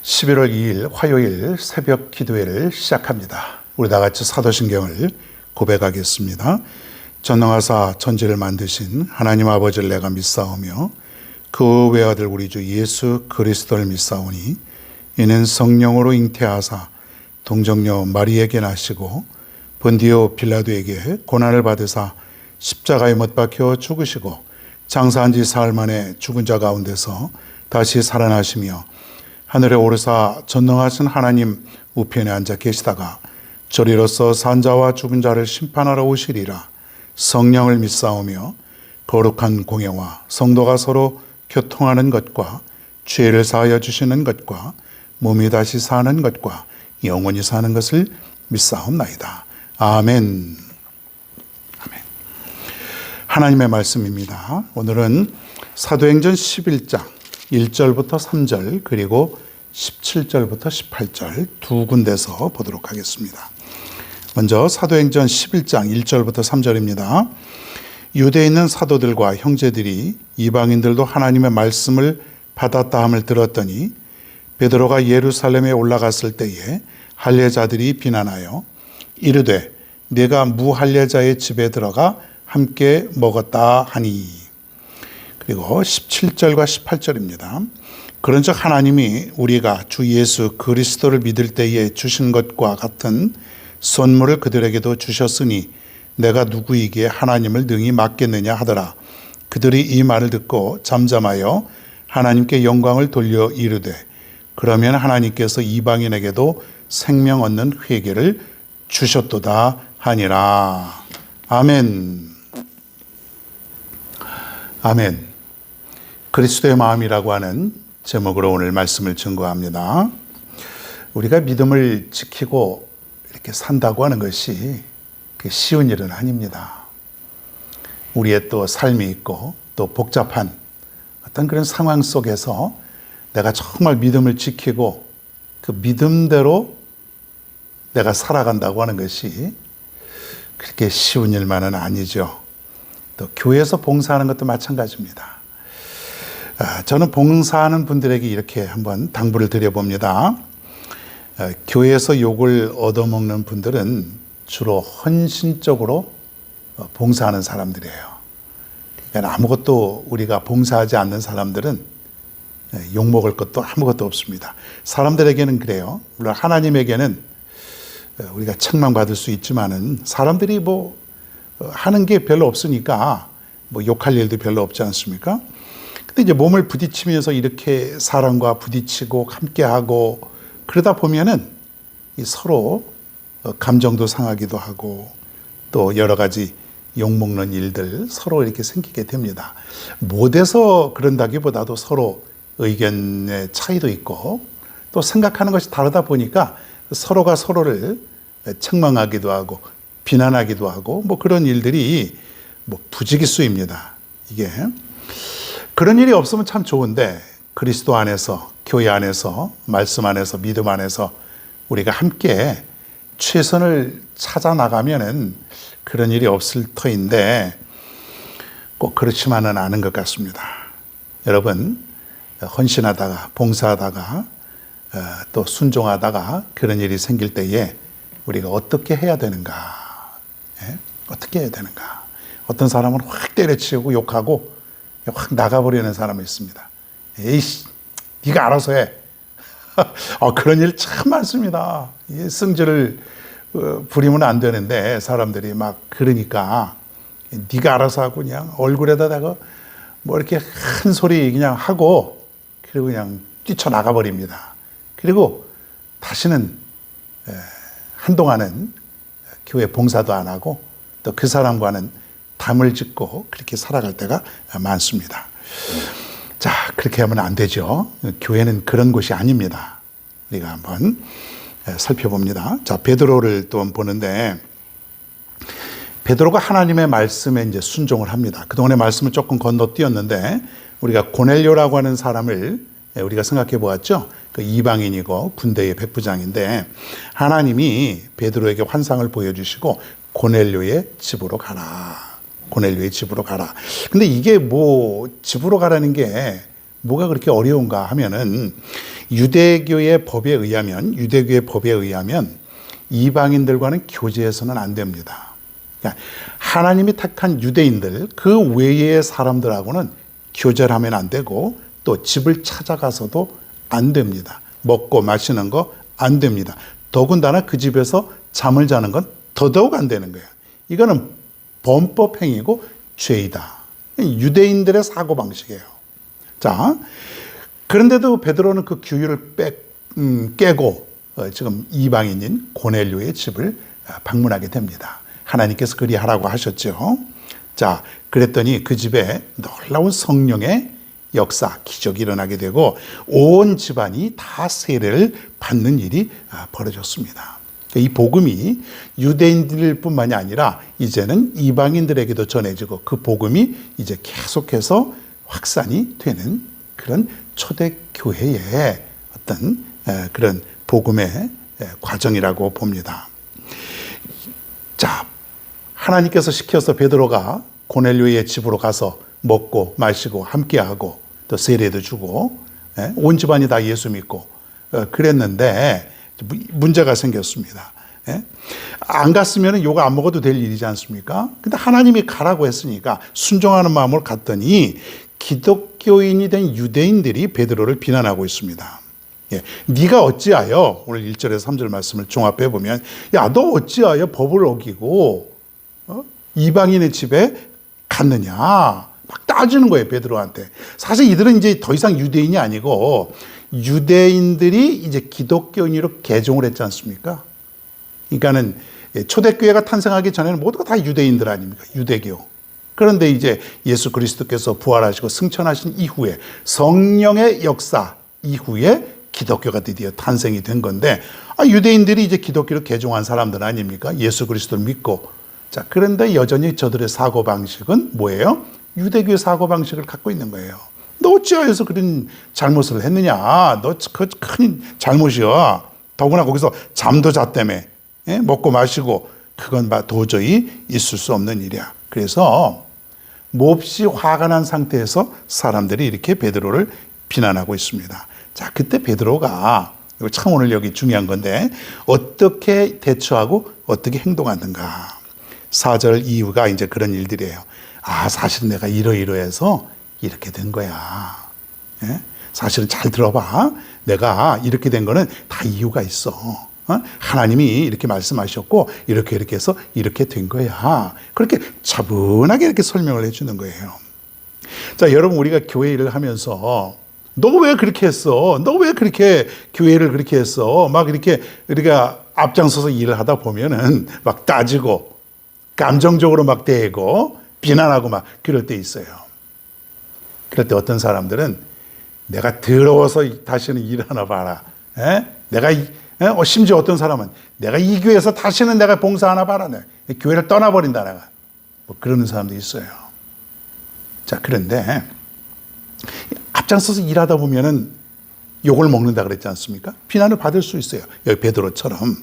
11월 2일 화요일 새벽 기도회를 시작합니다. 우리 다 같이 사도신경을 고백하겠습니다. 전능하사 천지를 만드신 하나님 아버지를 내가 믿사오며 그 외아들 우리 주 예수 그리스도를 믿사오니 이는 성령으로 잉태하사 동정녀 마리에게 나시고 본디오 빌라도에게 고난을 받으사 십자가에 못 박혀 죽으시고 장사한 지 사흘 만에 죽은 자 가운데서 다시 살아나시며 하늘에 오르사 전능하신 하나님 우편에 앉아 계시다가 저리로서 산자와 죽은 자를 심판하러 오시리라. 성령을 믿사오며 거룩한 공예와 성도가 서로 교통하는 것과 죄를 사하여 주시는 것과 몸이 다시 사는 것과 영원히 사는 것을 믿사옵나이다. 아멘. 아멘. 하나님의 말씀입니다. 오늘은 사도행전 11장 1절부터 3절 그리고 17절부터 18절 두 군데서 보도록 하겠습니다. 먼저 사도행전 11장 1절부터 3절입니다. 유대에 있는 사도들과 형제들이 이방인들도 하나님의 말씀을 받았다 함을 들었더니 베드로가 예루살렘에 올라갔을 때에 할례자들이 비난하여 이르되 네가 무할례자의 집에 들어가 함께 먹었다 하니. 그리고 17절과 18절입니다. 그런즉 하나님이 우리가 주 예수 그리스도를 믿을 때에 주신 것과 같은 선물을 그들에게도 주셨으니 내가 누구이기에 하나님을 능히 맡겠느냐 하더라. 그들이 이 말을 듣고 잠잠하여 하나님께 영광을 돌려 이르되 그러면 하나님께서 이방인에게도 생명 얻는 회개를 주셨도다 하니라. 아멘. 아멘. 그리스도의 마음이라고 하는 제목으로 오늘 말씀을 증거합니다. 우리가 믿음을 지키고 이렇게 산다고 하는 것이 쉬운 일은 아닙니다. 우리의 또 삶이 있고 또 복잡한 어떤 그런 상황 속에서 내가 정말 믿음을 지키고 그 믿음대로 내가 살아간다고 하는 것이 그렇게 쉬운 일만은 아니죠. 또 교회에서 봉사하는 것도 마찬가지입니다. 저는 봉사하는 분들에게 이렇게 한번 당부를 드려봅니다. 교회에서 욕을 얻어먹는 분들은 주로 헌신적으로 봉사하는 사람들이에요. 그러니까 아무것도 우리가 봉사하지 않는 사람들은 욕먹을 것도 아무것도 없습니다. 사람들에게는 그래요. 물론 하나님에게는 우리가 책망받을 수 있지만은 사람들이 뭐 하는 게 별로 없으니까 뭐 욕할 일도 별로 없지 않습니까? 근데 이제 몸을 부딪히면서 이렇게 사람과 부딪히고 함께하고 그러다 보면은 서로 감정도 상하기도 하고 또 여러 가지 욕먹는 일들 서로 이렇게 생기게 됩니다. 못해서 그런다기보다도 서로 의견의 차이도 있고 또 생각하는 것이 다르다 보니까 서로가 서로를 책망하기도 하고 비난하기도 하고 뭐 그런 일들이 뭐 부지기수입니다. 이게 그런 일이 없으면 참 좋은데 그리스도 안에서 교회 안에서 말씀 안에서 믿음 안에서 우리가 함께 최선을 찾아 나가면은 그런 일이 없을 터인데 꼭 그렇지만은 않은 것 같습니다. 여러분 헌신하다가 봉사하다가 또 순종하다가 그런 일이 생길 때에 우리가 어떻게 해야 되는가? 어떻게 해야 되는가? 어떤 사람은 확 때려치우고 욕하고 확 나가버리는 사람이 있습니다. 에이씨, 네가 알아서 해. 그런 일 참 많습니다. 승질을 부리면 안 되는데 사람들이 막 그러니까 네가 알아서 하고 그냥 얼굴에다가 뭐 이렇게 큰 소리 그냥 하고 그리고 그냥 뛰쳐나가 버립니다. 그리고 다시는 한동안은 교회 봉사도 안 하고 또 그 사람과는 담을 짓고 그렇게 살아갈 때가 많습니다. 자, 그렇게 하면 안 되죠. 교회는 그런 곳이 아닙니다. 우리가 한번 살펴봅니다. 자, 베드로를 또 보는데 베드로가 하나님의 말씀에 이제 순종을 합니다. 그동안의 말씀을 조금 건너뛰었는데 우리가 고넬료라고 하는 사람을 우리가 생각해 보았죠. 그 이방인이고 군대의 백부장인데 하나님이 베드로에게 환상을 보여주시고 고넬료의 집으로 가라. 고넬료의 집으로 가라. 근데 이게 뭐 집으로 가라는 게 뭐가 그렇게 어려운가 하면은 유대교의 법에 의하면 이방인들과는 교제해서는 안 됩니다. 그러니까 하나님이 택한 유대인들 그 외의 사람들하고는 교제를 하면 안 되고 또 집을 찾아가서도 안 됩니다. 먹고 마시는 거 안 됩니다. 더군다나 그 집에서 잠을 자는 건 더더욱 안 되는 거예요. 이거는 범법 행위고 죄이다. 유대인들의 사고방식이에요. 자, 그런데도 베드로는 그 규율을 깨고 지금 이방인인 고넬료의 집을 방문하게 됩니다. 하나님께서 그리하라고 하셨죠. 자, 그랬더니 그 집에 놀라운 성령의 역사, 기적이 일어나게 되고 온 집안이 다 세례를 받는 일이 벌어졌습니다. 이 복음이 유대인들뿐만이 아니라 이제는 이방인들에게도 전해지고 그 복음이 이제 계속해서 확산이 되는 그런 초대교회의 어떤 그런 복음의 과정이라고 봅니다. 자, 하나님께서 시켜서 베드로가 고넬료의 집으로 가서 먹고 마시고 함께하고 또 세례도 주고 온 집안이 다 예수 믿고 그랬는데 문제가 생겼습니다. 안 갔으면 요거 안 먹어도 될 일이지 않습니까? 근데 하나님이 가라고 했으니까 순종하는 마음으로 갔더니 기독교인이 된 유대인들이 베드로를 비난하고 있습니다. 네가 어찌하여, 오늘 1절에서 3절 말씀을 종합해 보면, 야, 너 어찌하여 법을 어기고 이방인의 집에 갔느냐? 막 따지는 거예요, 베드로한테. 사실 이들은 이제 더 이상 유대인이 아니고 유대인들이 이제 기독교인으로 개종을 했지 않습니까? 그러니까는 초대교회가 탄생하기 전에는 모두가 다 유대인들 아닙니까? 유대교. 그런데 이제 예수 그리스도께서 부활하시고 승천하신 이후에 성령의 역사 이후에 기독교가 드디어 탄생이 된 건데, 유대인들이 이제 기독교로 개종한 사람들 아닙니까? 예수 그리스도를 믿고. 자, 그런데 여전히 저들의 사고방식은 뭐예요? 유대교의 사고방식을 갖고 있는 거예요. 너 어찌하여서 그런 잘못을 했느냐? 너 큰 잘못이야. 더구나 거기서 잠도 잤다며. 먹고 마시고. 그건 도저히 있을 수 없는 일이야. 그래서 몹시 화가 난 상태에서 사람들이 이렇게 베드로를 비난하고 있습니다. 자, 그때 베드로가, 이거 참 오늘 여기 중요한 건데, 어떻게 대처하고 어떻게 행동하는가. 4절 이후가 이제 그런 일들이에요. 사실 내가 이러이러해서 이렇게 된 거야. 사실은 잘 들어봐. 내가 이렇게 된 거는 다 이유가 있어. 하나님이 이렇게 말씀하셨고 이렇게 해서 이렇게 된 거야. 그렇게 차분하게 이렇게 설명을 해주는 거예요. 자, 여러분, 우리가 교회 일을 하면서 너 왜 그렇게 했어? 너 왜 그렇게 교회를 그렇게 했어? 막 이렇게 우리가 앞장서서 일을 하다 보면은 막 따지고 감정적으로 막 대고 비난하고 막 그럴 때 있어요. 그럴 때 어떤 사람들은 내가 더러워서 다시는 일하나 봐라. 내가 심지어 어떤 사람은 내가 이 교회에서 다시는 내가 봉사하나 봐라. 교회를 떠나버린다 내가. 뭐 그러는 사람도 있어요. 자, 그런데 앞장서서 일하다 보면은 욕을 먹는다 그랬지 않습니까? 비난을 받을 수 있어요. 여기 베드로처럼.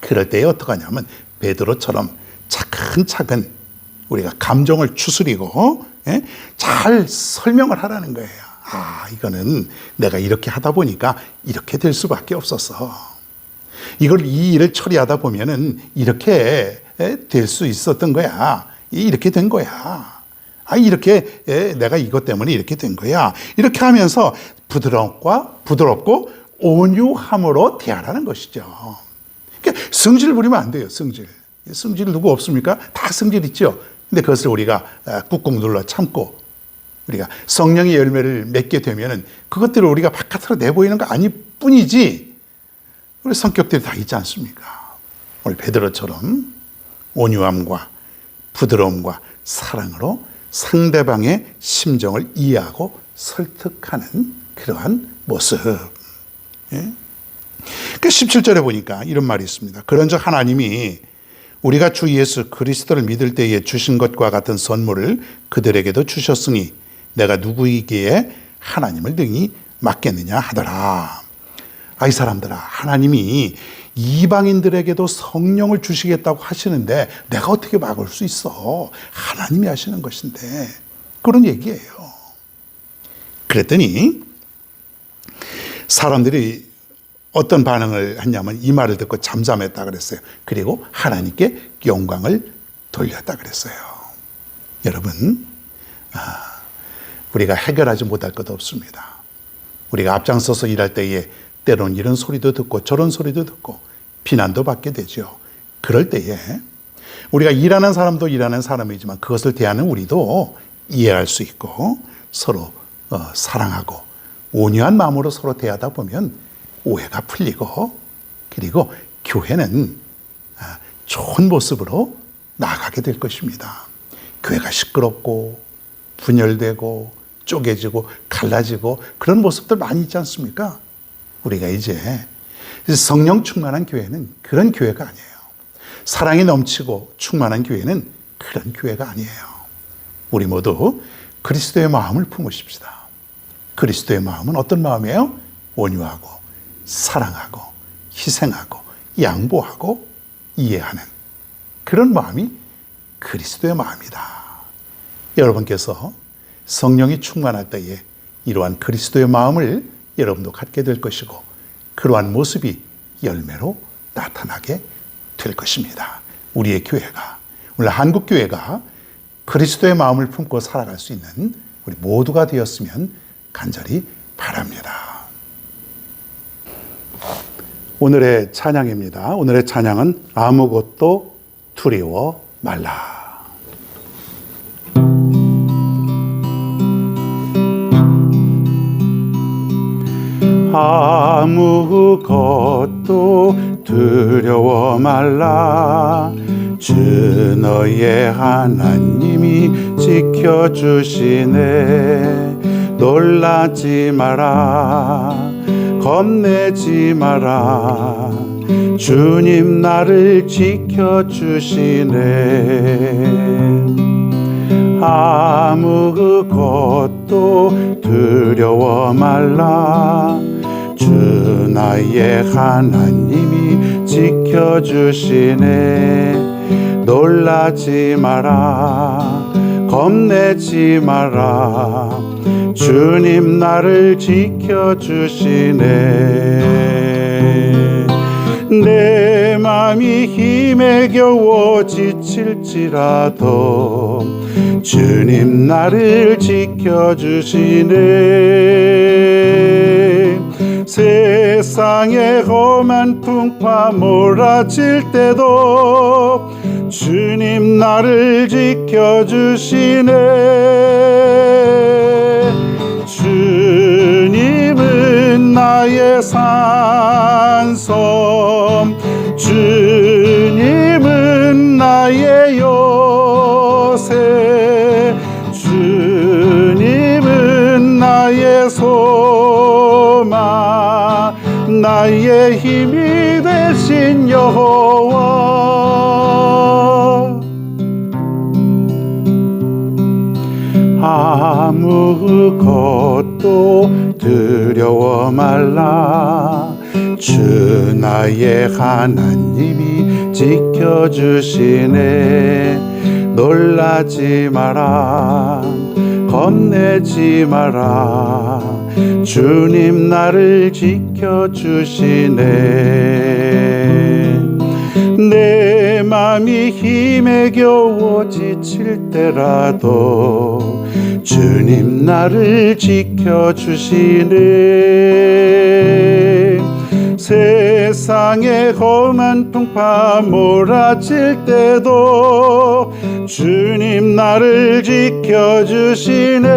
그럴 때에 어떡하냐면 베드로처럼 차근차근 우리가 감정을 추스리고 잘 설명을 하라는 거예요. 이거는 내가 이렇게 하다 보니까 이렇게 될 수밖에 없었어. 이 일을 처리하다 보면은 이렇게 될 수 있었던 거야. 이렇게 된 거야. 이렇게 내가 이것 때문에 이렇게 된 거야. 이렇게 하면서 부드럽고 온유함으로 대하라는 것이죠. 그러니까 성질 부리면 안 돼요. 성질 누구 없습니까? 다 성질 있죠. 근데 그것을 우리가 꾹꾹 눌러 참고 우리가 성령의 열매를 맺게 되면은 그것들을 우리가 바깥으로 내보이는 거 아닐 뿐이지 우리 성격들이 다 있지 않습니까? 우리 베드로처럼 온유함과 부드러움과 사랑으로 상대방의 심정을 이해하고 설득하는 그러한 모습. 그 17절에 보니까 이런 말이 있습니다. 그런즉 하나님이 우리가 주 예수 그리스도를 믿을 때에 주신 것과 같은 선물을 그들에게도 주셨으니 내가 누구이기에 하나님을 능히 막겠느냐 하더라. 이 사람들아, 하나님이 이방인들에게도 성령을 주시겠다고 하시는데 내가 어떻게 막을 수 있어? 하나님이 하시는 것인데. 그런 얘기예요. 그랬더니 사람들이 어떤 반응을 했냐면 이 말을 듣고 잠잠했다 그랬어요. 그리고 하나님께 영광을 돌렸다 그랬어요. 여러분, 우리가 해결하지 못할 것 없습니다. 우리가 앞장서서 일할 때에 때로는 이런 소리도 듣고 저런 소리도 듣고 비난도 받게 되죠. 그럴 때에 우리가 일하는 사람도 일하는 사람이지만 그것을 대하는 우리도 이해할 수 있고 서로 사랑하고 온유한 마음으로 서로 대하다 보면 오해가 풀리고 그리고 교회는 좋은 모습으로 나아가게 될 것입니다. 교회가 시끄럽고 분열되고 쪼개지고 갈라지고 그런 모습들 많이 있지 않습니까? 우리가 이제 성령 충만한 교회는 그런 교회가 아니에요. 사랑이 넘치고 충만한 교회는 그런 교회가 아니에요. 우리 모두 그리스도의 마음을 품으십시다. 그리스도의 마음은 어떤 마음이에요? 온유하고 사랑하고 희생하고 양보하고 이해하는 그런 마음이 그리스도의 마음이다. 여러분께서 성령이 충만할 때에 이러한 그리스도의 마음을 여러분도 갖게 될 것이고 그러한 모습이 열매로 나타나게 될 것입니다. 우리의 교회가, 우리 한국 교회가 그리스도의 마음을 품고 살아갈 수 있는 우리 모두가 되었으면 간절히 바랍니다. 오늘의 찬양입니다. 오늘의 찬양은 아무것도 두려워 말라. 아무것도 두려워 말라. 주 너의 하나님이 지켜주시네. 놀라지 마라. 겁내지 마라. 주님 나를 지켜주시네. 아무것도 두려워 말라. 주 나의 하나님이 지켜주시네. 놀라지 마라. 겁내지 마라. 주님 나를 지켜주시네. 내 맘이 힘에 겨워 지칠지라도 주님 나를 지켜주시네. 세상의 험한 풍파 몰아칠 때도 주님 나를 지켜주시네. 주님은 나의 산성, 주님은 나의 요새, 주님은 나의 소망, 나의 힘이 되신 여호와. 아무것도 두려워 말라. 주 나의 하나님이 지켜주시네. 놀라지 마라. 겁내지 마라. 주님 나를 지켜주시네. 내 맘이 힘에 겨워 지칠 때라도 주님 나를 지켜주시네. 세상의 험한 풍파 몰아칠 때도 주님 나를 지켜주시네.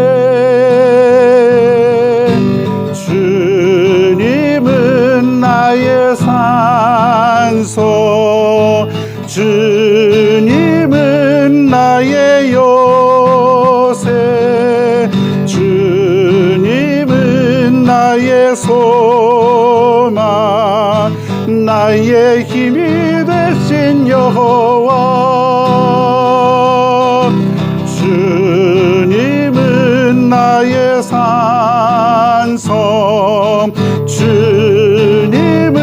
주님은 나의 산소, 주님은 나의 요새, 주님은 나의 소망, 나의 힘이 되신 여호와. 주님은 나의 산성, 주님은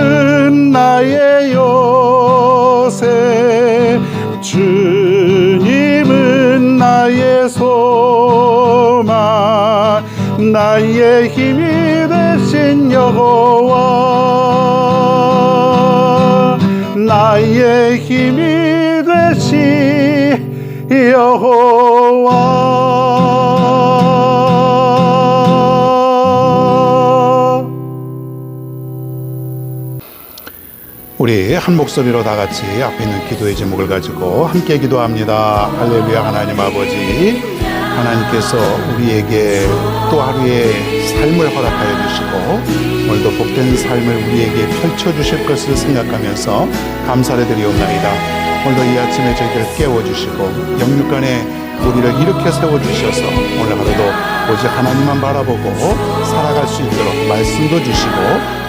나의 요새, 주님은 나의 소망, 나의 힘이 되신 되신 여호와, 나의 힘이 되신 여호와. 우리 한 목소리로 다 같이 앞에 있는 기도의 제목을 가지고 함께 기도합니다. 할렐루야. 하나님 아버지, 하나님께서 우리에게 또 하루의 삶을 허락하여 주시고 오늘도 복된 삶을 우리에게 펼쳐주실 것을 생각하면서 감사를 드리옵나이다. 오늘도 이 아침에 저희를 깨워주시고 영육간에 우리를 일으켜 세워주셔서 오늘 하루도 오직 하나님만 바라보고 살아갈 수 있도록 말씀도 주시고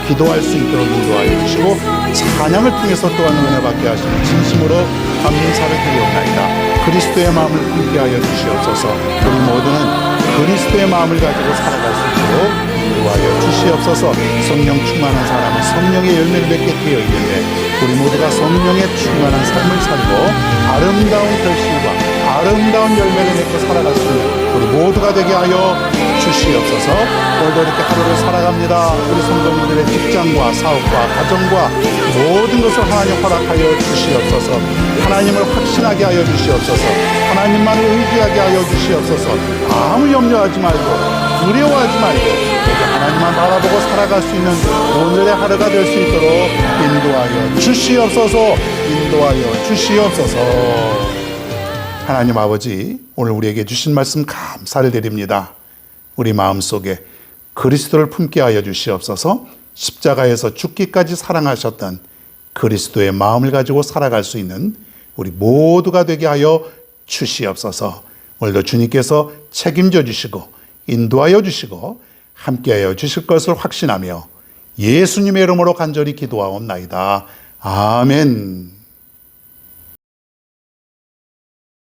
기도할 수 있도록 인도하여 주시고 찬양을 통해서 또한 은혜 받게 하시는 진심으로 감사를 드리옵나이다. 그리스도의 마음을 품게 하여 주시옵소서. 우리 모두는 그리스도의 마음을 가지고 살아갈 수 있도록 인도하여 주시옵소서. 성령 충만한 사람은 성령의 열매를 맺게 되어 있는데 우리 모두가 성령의 충만한 삶을 살고 아름다운 결실과 아름다운 열매를 맺고 살아갈 수 있는 우리 모두가 되게 하여 주시옵소서. 오늘도 이렇게 하루를 살아갑니다. 우리 성도님들의 직장과 사업과 가정과 모든 것을 하나님 허락하여 주시옵소서. 하나님을 확신하게 하여 주시옵소서. 하나님만을 의지하게 하여 주시옵소서. 아무 염려하지 말고 두려워하지 말고 오직 하나님만 바라보고 살아갈 수 있는 오늘의 하루가 될 수 있도록 인도하여 주시옵소서. 인도하여 주시옵소서. 하나님 아버지, 오늘 우리에게 주신 말씀 감사를 드립니다. 우리 마음속에 그리스도를 품게 하여 주시옵소서. 십자가에서 죽기까지 사랑하셨던 그리스도의 마음을 가지고 살아갈 수 있는 우리 모두가 되게 하여 주시옵소서. 오늘도 주님께서 책임져 주시고 인도하여 주시고 함께하여 주실 것을 확신하며 예수님의 이름으로 간절히 기도하옵나이다. 아멘.